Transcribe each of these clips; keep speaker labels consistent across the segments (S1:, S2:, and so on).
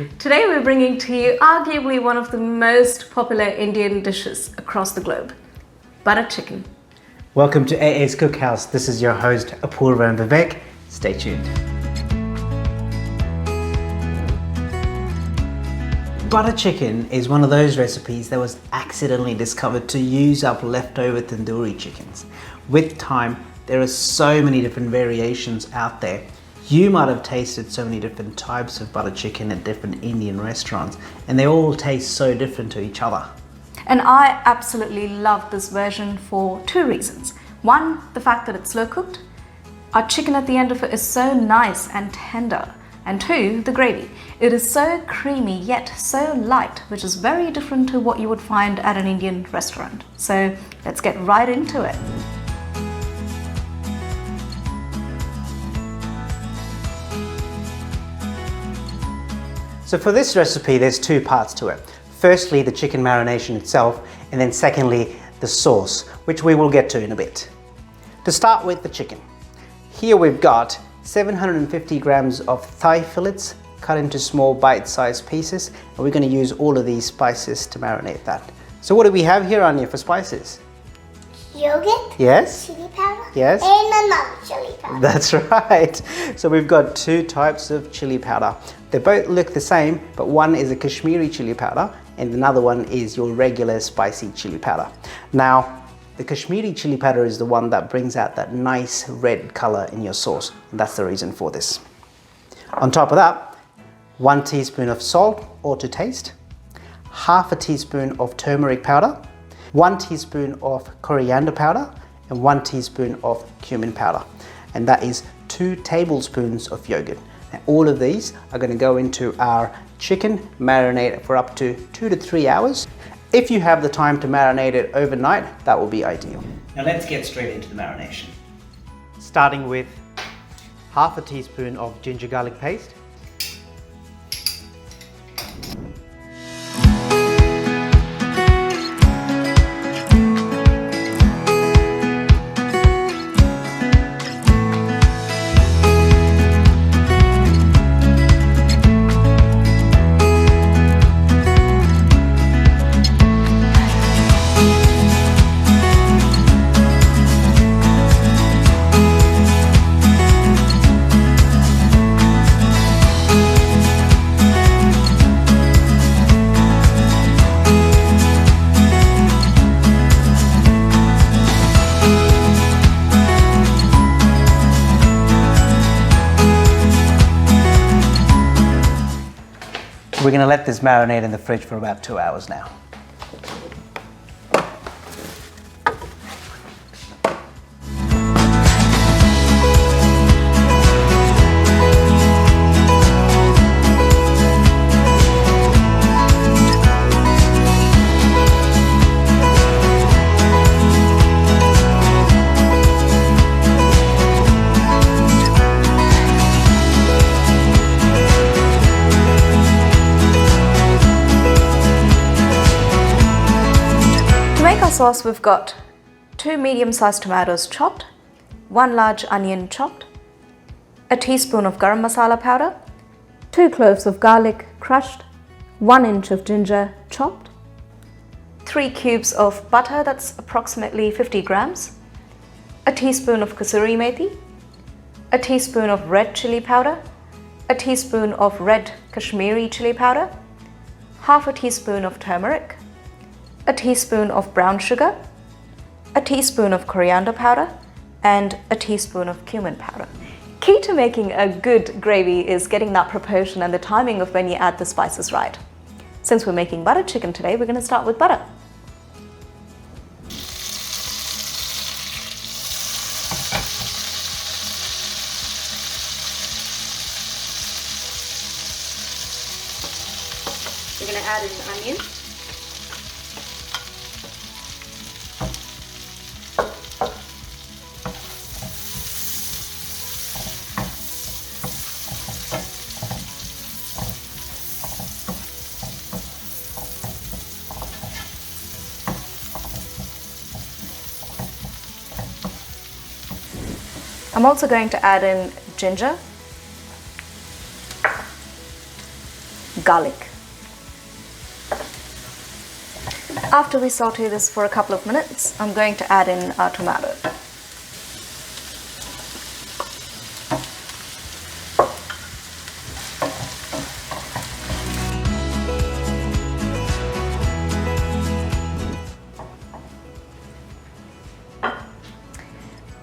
S1: Today we're bringing to you arguably one of the most popular Indian dishes across the globe, butter chicken.
S2: Welcome to AA's Cookhouse. This is your host Apurva and Vivek. Stay tuned. Butter chicken is one of those recipes that was accidentally discovered to use up leftover tandoori chickens. With time, there are so many different variations out there. You might have tasted so many different types of butter chicken at different Indian restaurants, and they all taste so different to each other.
S1: And I absolutely love this version for two reasons. One, the fact that it's slow cooked. Our chicken at the end of it is so nice and tender. And two, the gravy. It is so creamy yet so light, which is very different to what you would find at an Indian restaurant. So let's get right into it.
S2: So for this recipe, there's two parts to it. Firstly, the chicken marination itself, and then secondly, the sauce, which we will get to in a bit. To start with the chicken. Here we've got 750 grams of thigh fillets cut into small bite-sized pieces, and we're going to use all of these spices to marinate that. So what do we have here, Anya, for spices?
S3: Yogurt.
S2: Yes.
S3: Chili powder.
S2: Yes.
S3: And another chili powder.
S2: That's right. So we've got two types of chili powder. They both look the same, but one is a Kashmiri chili powder and another one is your regular spicy chili powder. Now, the Kashmiri chili powder is the one that brings out that nice red color in your sauce, and that's the reason for this. On top of that, 1 teaspoon of salt or to taste, half a teaspoon of turmeric powder, 1 teaspoon of coriander powder, and 1 teaspoon of cumin powder. And that is 2 tablespoons of yogurt. Now, all of these are going to go into our chicken, marinate for up to 2 to 3 hours. If you have the time to marinate it overnight, that will be ideal. Now let's get straight into the marination. Starting with half a teaspoon of ginger garlic paste, we're going to let this marinate in the fridge for about 2 hours now.
S1: Sauce, we've got 2 medium-sized tomatoes chopped, 1 large onion chopped, a teaspoon of Garam Masala powder, 2 cloves of garlic crushed, 1 inch of ginger chopped, 3 cubes of butter, that's approximately 50 grams, a teaspoon of kasuri methi, a teaspoon of red chili powder, a teaspoon of red Kashmiri chili powder, half a teaspoon of turmeric, a teaspoon of brown sugar, a teaspoon of coriander powder, and a teaspoon of cumin powder. Key to making a good gravy is getting that proportion and the timing of when you add the spices right. Since we're making butter chicken today, we're going to start with butter. We're going to add in an onion. I'm also going to add in ginger, garlic. After we saute this for a couple of minutes, I'm going to add in our tomato.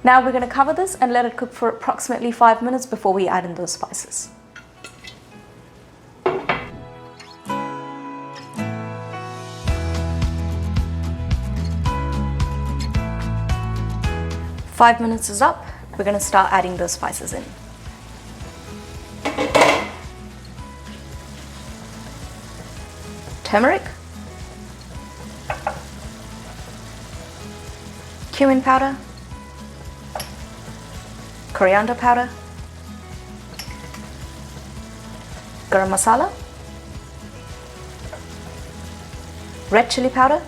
S1: Now we're going to cover this and let it cook for approximately 5 minutes before we add in those spices. Five minutes is up. We're going to start adding those spices in. Turmeric, cumin powder, coriander powder, garam masala, red chilli powder,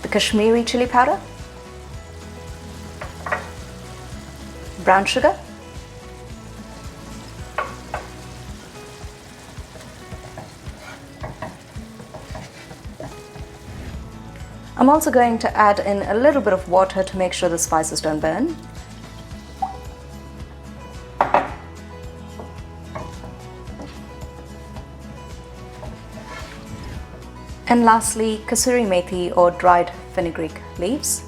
S1: the Kashmiri chili powder, brown sugar, I'm also going to add in a little bit of water to make sure the spices don't burn. And lastly, kasuri methi or dried fenugreek leaves.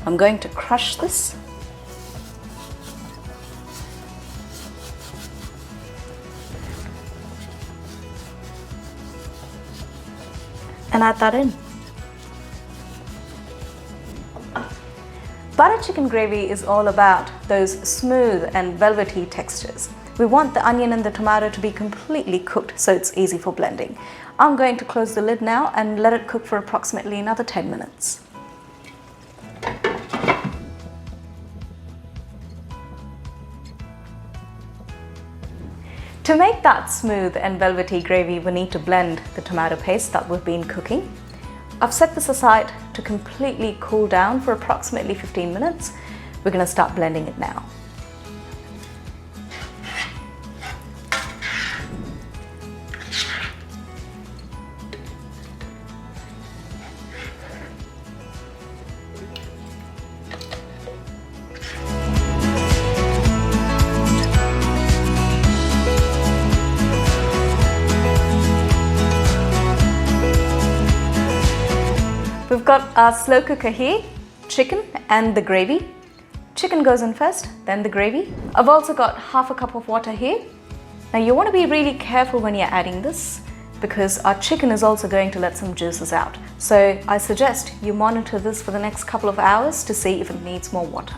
S1: I'm going to crush this. And add that in. Butter chicken gravy is all about those smooth and velvety textures. We want the onion and the tomato to be completely cooked so it's easy for blending. I'm going to close the lid now and let it cook for approximately another 10 minutes. To make that smooth and velvety gravy, we need to blend the tomato paste that we've been cooking. I've set this aside to completely cool down for approximately 15 minutes. We're going to start blending it now. We've got our slow cooker here, chicken and the gravy. Chicken goes in first, then the gravy. I've also got half a cup of water here. Now you want to be really careful when you're adding this because our chicken is also going to let some juices out. So I suggest you monitor this for the next couple of hours to see if it needs more water.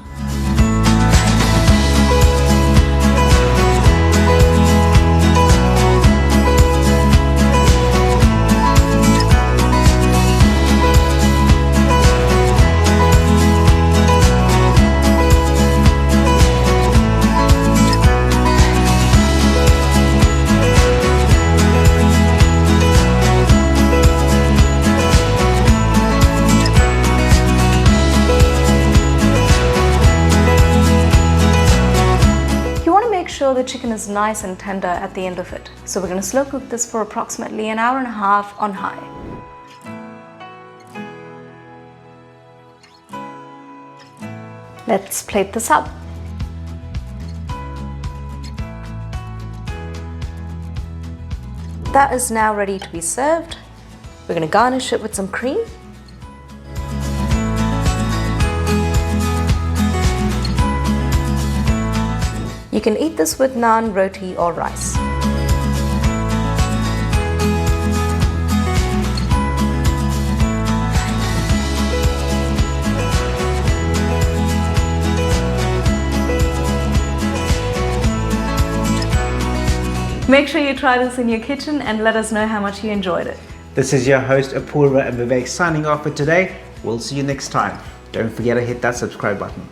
S1: Sure the chicken is nice and tender at the end of it. So we're going to slow cook this for approximately an hour and a half on high. Let's plate this up. That is now ready to be served. We're going to garnish it with some cream. You can eat this with naan, roti or rice. Make sure you try this in your kitchen and let us know how much you enjoyed it.
S2: This is your host Apurva and Vivek signing off for today. We'll see you next time. Don't forget to hit that subscribe button.